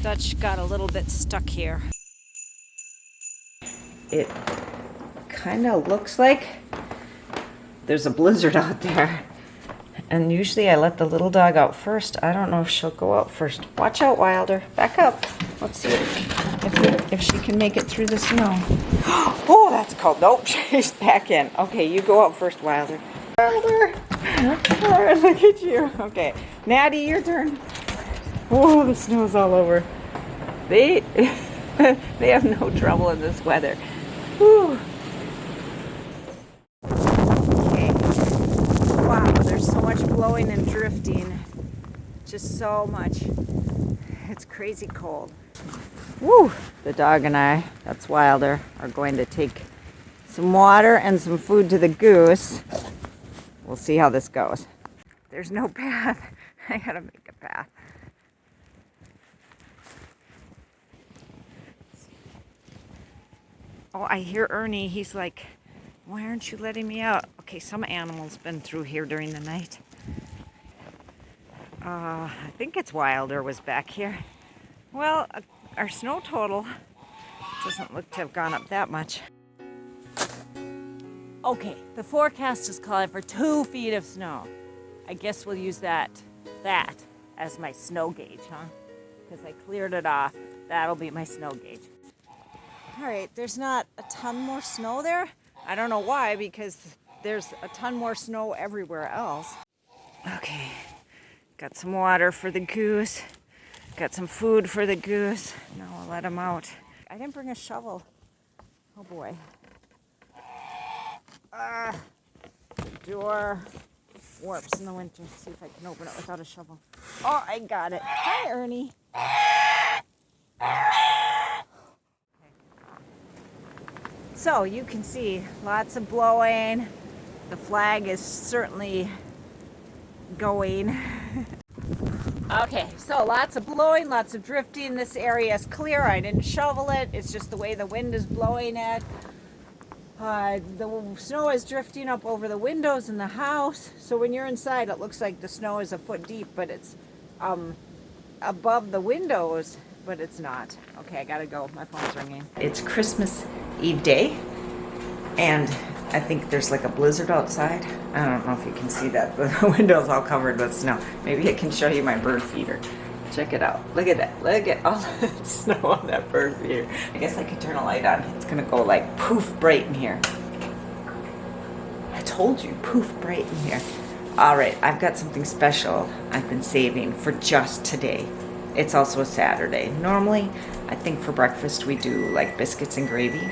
Dutch got a little bit stuck here. It kind of looks like there's a blizzard out there. And usually I let the little dog out first. I don't know if she'll go out first. Watch out, Wilder. Back up. Let's see if she can make it through the snow. Oh, that's cold. Nope, she's back in. Okay, you go out first, Wilder. Wilder. All right, look at you. Okay, Natty, your turn. Oh, the snow's all over. They have no trouble in this weather. Whew. Okay. Wow, there's so much blowing and drifting. Just so much. It's crazy cold. Woo! The dog and I, that's Wilder, are going to take some water and some food to the goose. We'll see how this goes. There's no path. I gotta make a path. Oh, I hear Ernie. He's like, why aren't you letting me out? Okay, some animal's been through here during the night. I think it's Wilder was back here. Well, our snow total doesn't look to have gone up that much. Okay, the forecast is calling for 2 feet of snow. I guess we'll use that as my snow gauge, huh? Because I cleared it off. That'll be my snow gauge. All right, there's not a ton more snow there. I don't know why, because there's a ton more snow everywhere else. Okay, got some water for the goose. Got some food for the goose. Now I'll let him out. I didn't bring a shovel. Oh boy. The door warps in the winter. See if I can open it without a shovel. Oh, I got it. Hi, Ernie. So you can see lots of blowing. The flag is certainly going. Okay, so lots of blowing, lots of drifting. This area is clear. I didn't shovel it. It's just the way the wind is blowing it. The snow is drifting up over the windows in the house. So when you're inside, it looks like the snow is a foot deep, but it's above the windows, but it's not. Okay, I gotta go. My phone's ringing. It's Christmas Eve day, and I think there's like a blizzard outside. I don't know if you can see that. The window's all covered with snow. Maybe I can show you my bird feeder. Check it out. Look at that. Look at all the snow on that bird feeder. I guess I could turn a light on. It's gonna go like poof bright in here. I told you, poof bright in here. All right, I've got something special I've been saving for just today. It's also a Saturday. Normally, I think for breakfast we do like biscuits and gravy.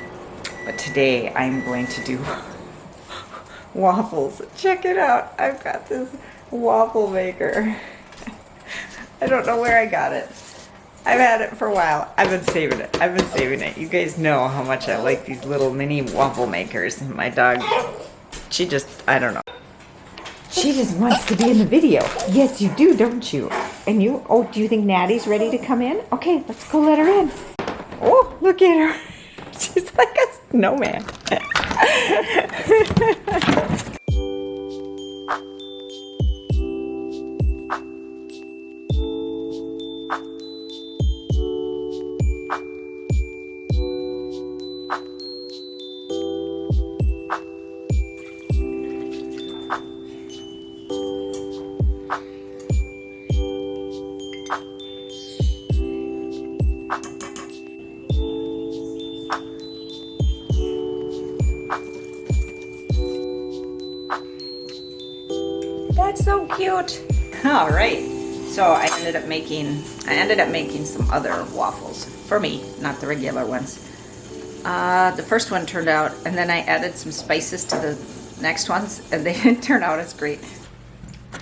But today I'm going to do waffles. Check it out. I've got this waffle maker. I don't know where I got it. I've had it for a while. I've been saving it. You guys know how much I like these little mini waffle makers. My dog, she just, I don't know. She just wants to be in the video. Yes, you do, don't you? And you, oh, do you think Natty's ready to come in? Okay, let's go let her in. Oh, look at her. She's like a snowman. That's so cute. All right, so I ended up making some other waffles for me, not the regular ones. The first one turned out, and then I added some spices to the next ones, and they didn't turn out as great.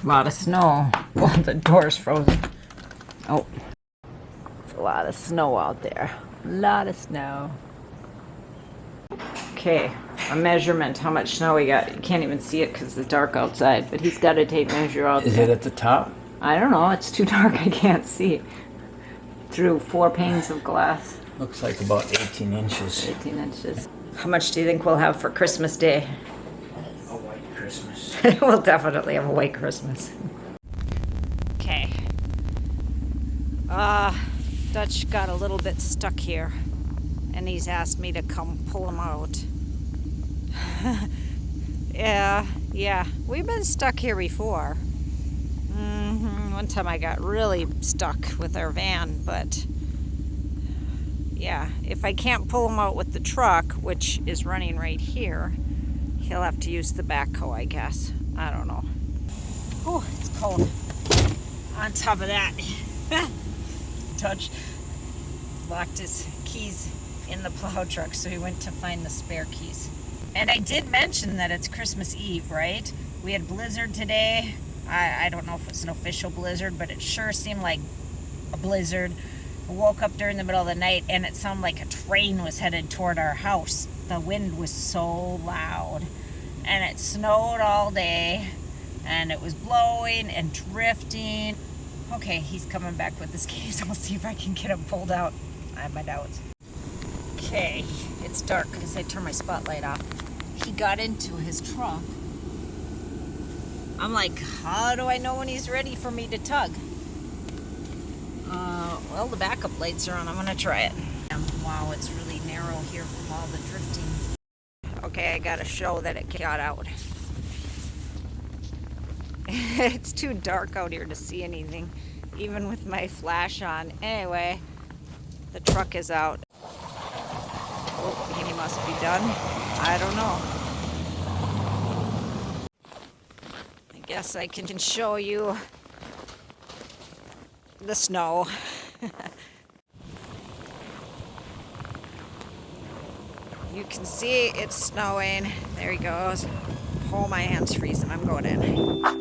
A lot of snow. Well, the door's frozen. Oh, it's a lot of snow out there. A lot of snow. Okay, a measurement, how much snow we got. You can't even see it because it's dark outside, but he's got a tape measure out there. Is it at the top? I don't know, it's too dark, I can't see through 4 panes of glass. Looks like about 18 inches. 18 inches. How much do you think we'll have for Christmas Day? A white Christmas. We'll definitely have a white Christmas. Okay. Dutch got a little bit stuck here, and he's asked me to come pull him out. Yeah, we've been stuck here before. One time I got really stuck with our van, but yeah, if I can't pull him out with the truck, which is running right here, he'll have to use the backhoe, I guess. I don't know. Oh, it's cold. On top of that, Dutch locked his keys in the plow truck, so he went to find the spare keys. And I did mention that it's Christmas Eve, right? We had blizzard today. I don't know if it's an official blizzard, but it sure seemed like a blizzard. I woke up during the middle of the night and it sounded like a train was headed toward our house. The wind was so loud. And it snowed all day. And it was blowing and drifting. Okay, he's coming back with his keys. I'll see if I can get him pulled out. I have my doubts. Okay, it's dark because I turned my spotlight off. He got into his truck. I'm like, how do I know when he's ready for me to tug? Well, the backup lights are on. I'm gonna try it. Wow, it's really narrow here from all the drifting. Okay, I gotta show that it got out. It's too dark out here to see anything, even with my flash on. Anyway, the truck is out. Oh, he must be done. I don't know. I guess I can show you the snow. You can see it's snowing. There he goes. Oh, my hand's freezing. I'm going in.